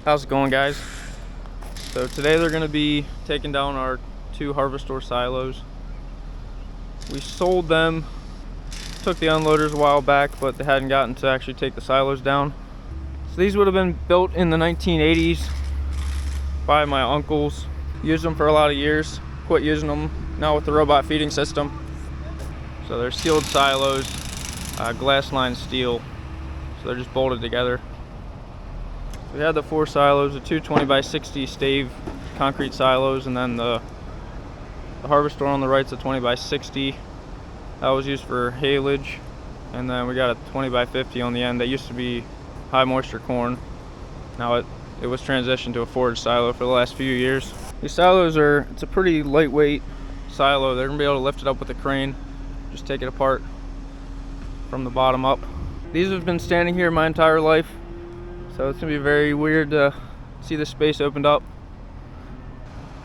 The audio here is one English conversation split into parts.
How's it going, guys? So today they're going to be taking down our 2 Harvestore silos. We sold them, took the unloaders a while back, but they hadn't gotten to actually take the silos down. So these would have been built in the 1980s by my uncles. Used them for a lot of years, quit using them now with the robot feeding system. So they're sealed silos, glass line steel, so they're just bolted together. We had the 4 silos, the 2 20x60 stave concrete silos, and then the Harvestore on the right's a 20x60. That was used for haylage, and then we got a 20x50 on the end that used to be high moisture corn. Now it was transitioned to a forage silo for the last few years. These silos it's a pretty lightweight silo. They're gonna be able to lift it up with a crane, just take it apart from the bottom up. These have been standing here my entire life, so it's gonna be very weird to see the space opened up.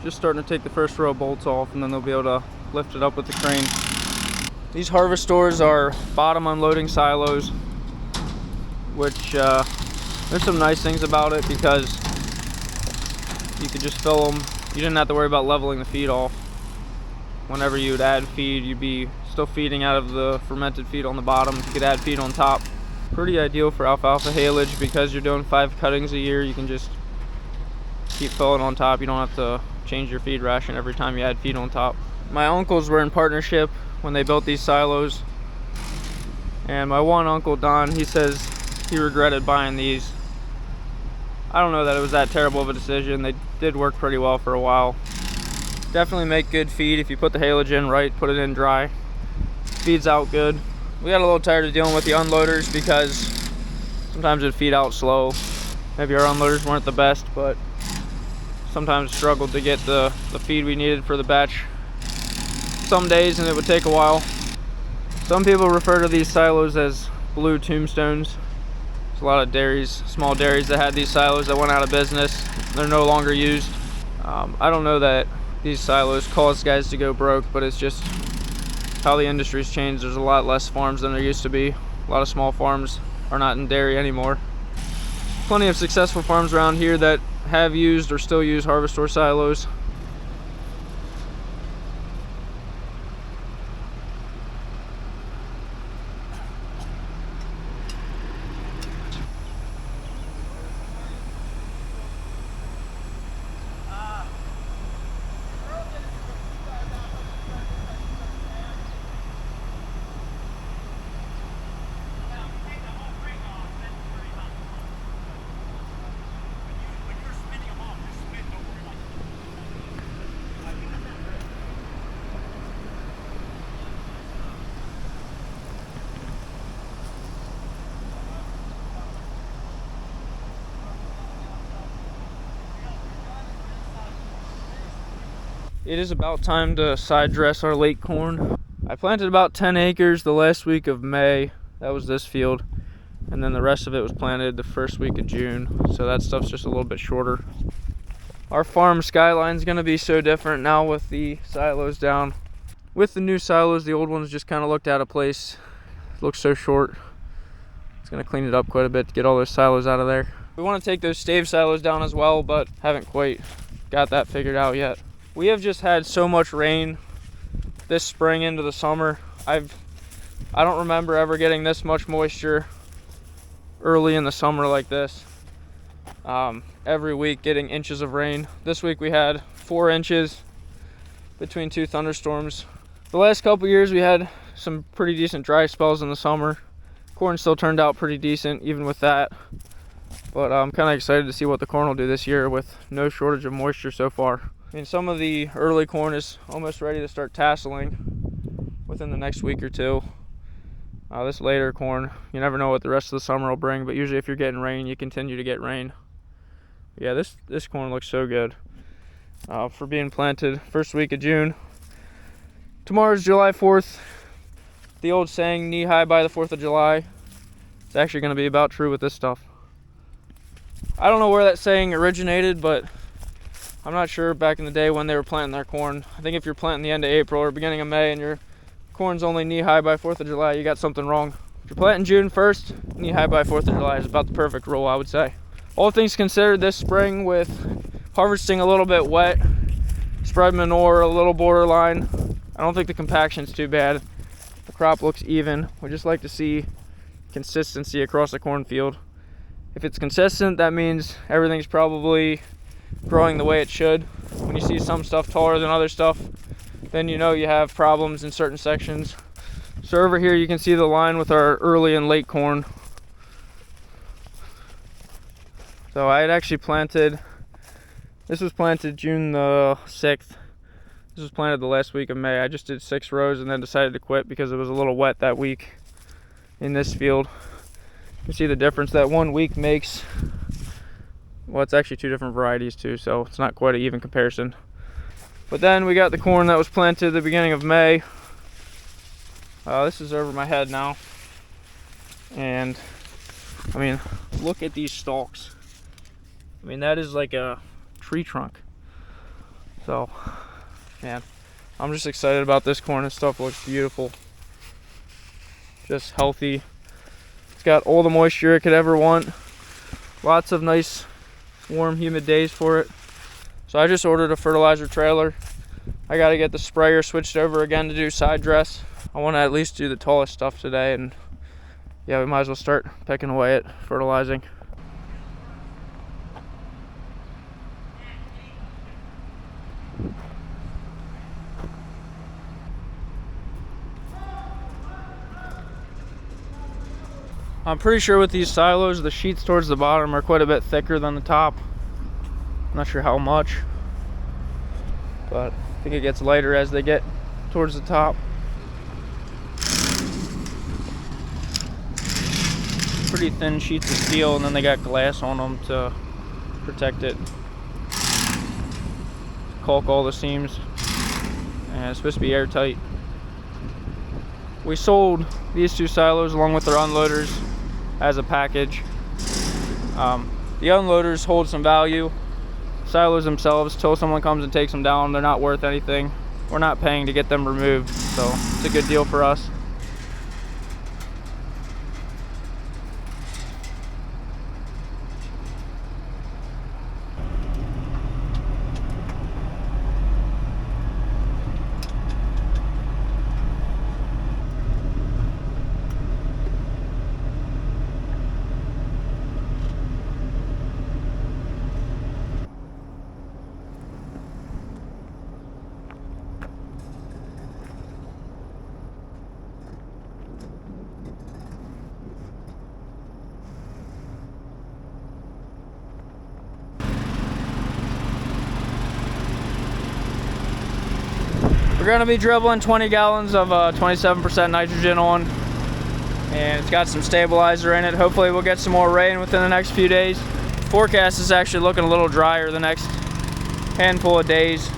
Just starting to take the first row of bolts off, and then they'll be able to lift it up with the crane. These Harvestores are bottom unloading silos, which there's some nice things about it because you could just fill them. You didn't have to worry about leveling the feed off. Whenever you would add feed, you'd be still feeding out of the fermented feed on the bottom. You could add feed on top. Pretty ideal for alfalfa haylage because you're doing 5 cuttings a year. You can just keep filling on top. You don't have to change your feed ration every time you add feed on top. My uncles were in partnership when they built these silos, and my one uncle, Don, he says he regretted buying these. I don't know that it was that terrible of a decision. They did work pretty well for a while. Definitely make good feed if you put the haylage in right, put it in dry. Feeds out good. We got a little tired of dealing with the unloaders because sometimes it'd feed out slow. Maybe our unloaders weren't the best, but sometimes struggled to get the feed we needed for the batch some days, and it would take a while. Some people refer to these silos as blue tombstones. There's a lot of dairies, small dairies that had these silos that went out of business. They're no longer used. I don't know that these silos cause guys to go broke, but it's just how the industry's changed. There's a lot less farms than there used to be. A lot of small farms are not in dairy anymore. Plenty of successful farms around here that have used or still use Harvestore silos. It is about time to side dress our late corn. I planted about 10 acres the last week of May. That was this field. And then the rest of it was planted the first week of June. So that stuff's just a little bit shorter. Our farm skyline's gonna be so different now with the silos down. With the new silos, the old ones just kind of looked out of place. It looks so short. It's gonna clean it up quite a bit to get all those silos out of there. We want to take those stave silos down as well, but haven't quite got that figured out yet. We have just had so much rain this spring into the summer. I don't remember ever getting this much moisture early in the summer like this. Every week getting inches of rain. This week we had 4 inches between 2 thunderstorms. The last couple years we had some pretty decent dry spells in the summer. Corn still turned out pretty decent even with that. But I'm kind of excited to see what the corn will do this year with no shortage of moisture so far. I mean, some of the early corn is almost ready to start tasseling within the next week or 2. This later corn, you never know what the rest of the summer will bring, but usually if you're getting rain, you continue to get rain. Yeah, this corn looks so good for being planted first week of June. Tomorrow's July 4th. The old saying, knee high by the 4th of July, it's actually going to be about true with this stuff. I don't know where that saying originated, but I'm not sure back in the day when they were planting their corn. I think if you're planting the end of April or beginning of May and your corn's only knee-high by 4th of July, you got something wrong. If you're planting June 1st, knee-high by 4th of July is about the perfect rule, I would say. All things considered, this spring with harvesting a little bit wet, spread manure a little borderline, I don't think the compaction's too bad. The crop looks even. We just like to see consistency across the cornfield. If it's consistent, that means everything's probably growing the way it should. When you see some stuff taller than other stuff, then you know you have problems in certain sections. So over here you can see the line with our early and late corn. So I had actually planted, this was planted June the 6th. This was planted the last week of May. I just did 6 rows and then decided to quit because it was a little wet that week in this field. You can see the difference that 1 week makes. Well, it's actually 2 different varieties too, so it's not quite an even comparison. But then we got the corn that was planted at the beginning of May. This is over my head now. And, I mean, look at these stalks. I mean, that is like a tree trunk. So, man, I'm just excited about this corn. This stuff looks beautiful. Just healthy. It's got all the moisture it could ever want. Lots of nice, warm, humid days for it. So I just ordered a fertilizer trailer. I got to get the sprayer switched over again to do side dress. I want to at least do the tallest stuff today, and yeah, we might as well start pecking away at fertilizing. I'm pretty sure with these silos, the sheets towards the bottom are quite a bit thicker than the top. I'm not sure how much, but I think it gets lighter as they get towards the top. Pretty thin sheets of steel, and then they got glass on them to protect it. Caulk all the seams, and it's supposed to be airtight. We sold these 2 silos along with their unloaders as a package. The unloaders hold some value. Silos themselves, till someone comes and takes them down, they're not worth anything. We're not paying to get them removed, so it's a good deal for us. We're gonna be dribbling 20 gallons of 27% nitrogen on, and it's got some stabilizer in it. Hopefully we'll get some more rain within the next few days. Forecast is actually looking a little drier the next handful of days.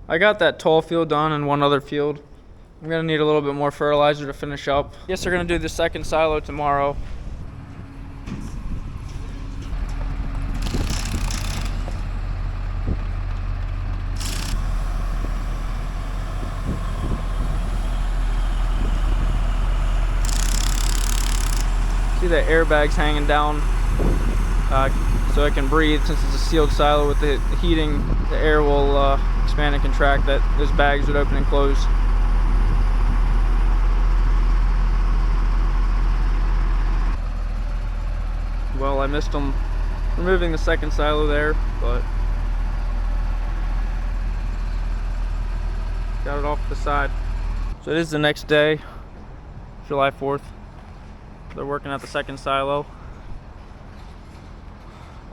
I got that tall field done and one other field. I'm gonna need a little bit more fertilizer to finish up. Guess they're gonna do the second silo tomorrow. See the airbags hanging down so it can breathe. Since it's a sealed silo with the heating, the air will expand and contract. That those bags would open and close. Well, I missed them removing the second silo there, but got it off the side. So it is the next day, July 4th. They're working at the second silo.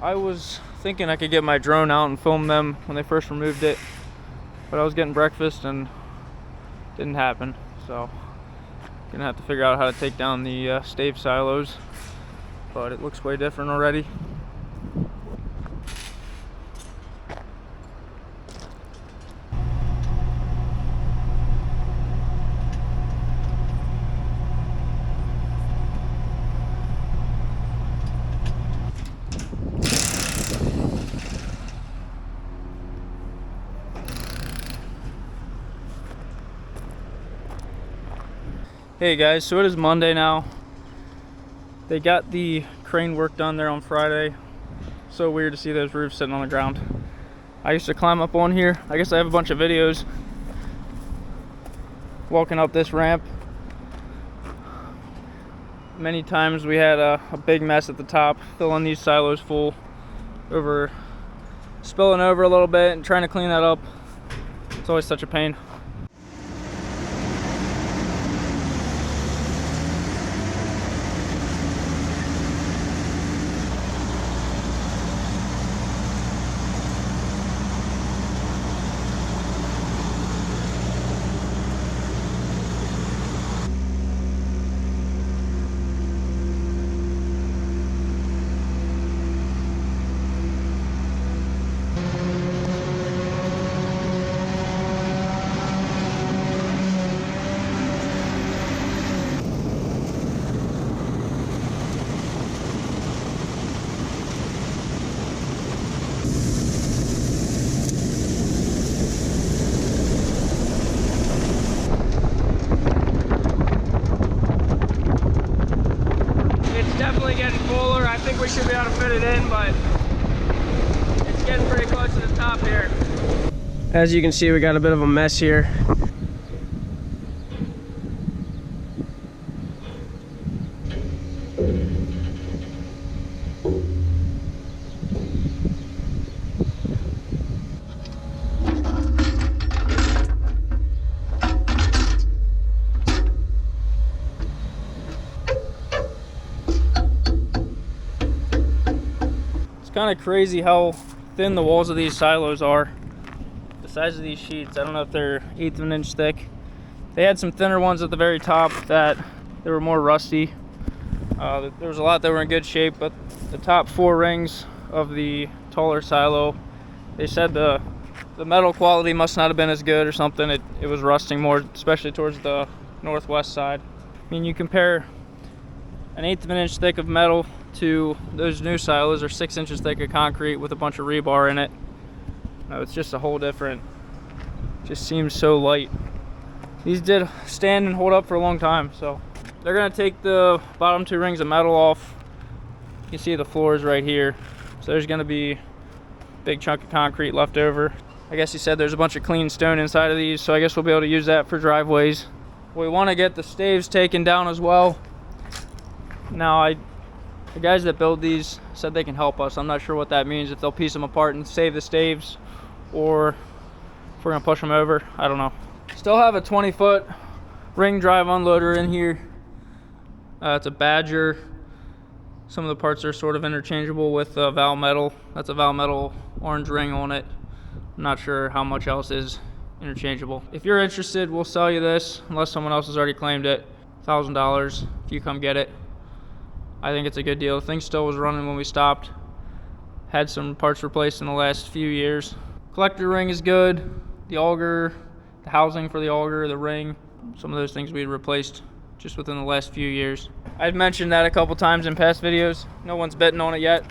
I was thinking I could get my drone out and film them when they first removed it, but I was getting breakfast and didn't happen. So gonna have to figure out how to take down the stave silos, but it looks way different already. Hey guys, so it is Monday now. They got the crane work done there on Friday. So weird to see those roofs sitting on the ground. I used to climb up on here. I guess I have a bunch of videos walking up this ramp. Many times we had a big mess at the top, filling these silos full, spilling over a little bit and trying to clean that up. It's always such a pain. Definitely getting fuller. I think we should be able to fit it in, but it's getting pretty close to the top here. As you can see, we got a bit of a mess here. Kind of crazy how thin the walls of these silos are. The size of these sheets, I don't know if they're 1/8 of an inch thick. They had some thinner ones at the very top that they were more rusty. There was a lot that were in good shape, but the top 4 rings of the taller silo, they said the metal quality must not have been as good or something. It was rusting more, especially towards the northwest side. I mean, you compare an 1/8 of an inch thick of metal to those new silos are 6 inches thick of concrete with a bunch of rebar in it. No, it's just a whole different, just seems so light. These did stand and hold up for a long time. So they're gonna take the bottom 2 rings of metal off. You can see the floors right here. So there's gonna be a big chunk of concrete left over. I guess he said there's a bunch of clean stone inside of these, so I guess we'll be able to use that for driveways. We wanna get the staves taken down as well. Now the guys that build these said they can help us. I'm not sure what that means, if they'll piece them apart and save the staves, or if we're gonna push them over, I don't know. Still have a 20-foot ring drive unloader in here. It's a Badger. Some of the parts are sort of interchangeable with Val Metal. That's a Val Metal orange ring on it. I'm not sure how much else is interchangeable. If you're interested, we'll sell you this, unless someone else has already claimed it. $1,000 if you come get it. I think it's a good deal. The thing still was running when we stopped. Had some parts replaced in the last few years. Collector ring is good. The auger, the housing for the auger, the ring, some of those things we had replaced just within the last few years. I've mentioned that a couple times in past videos. No one's betting on it yet.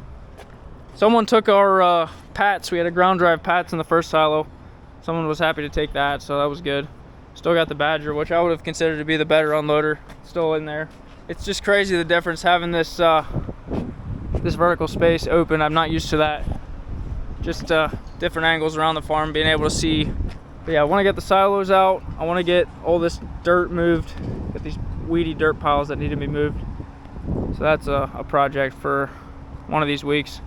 Someone took our pats. We had a ground drive pats in the first silo. Someone was happy to take that, so that was good. Still got the Badger, which I would have considered to be the better unloader, still in there. It's just crazy the difference having this this vertical space open. I'm not used to that. Just different angles around the farm, being able to see. But yeah, I want to get the silos out. I want to get all this dirt moved. Get these weedy dirt piles that need to be moved. So that's a project for one of these weeks.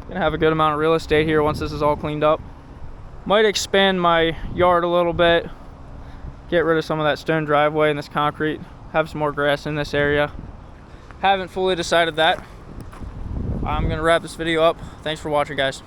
Gonna have a good amount of real estate here once this is all cleaned up. Might expand my yard a little bit. Get rid of some of that stone driveway and this concrete. Have some more grass in this area. Haven't fully decided that. I'm gonna wrap this video up. Thanks for watching, guys.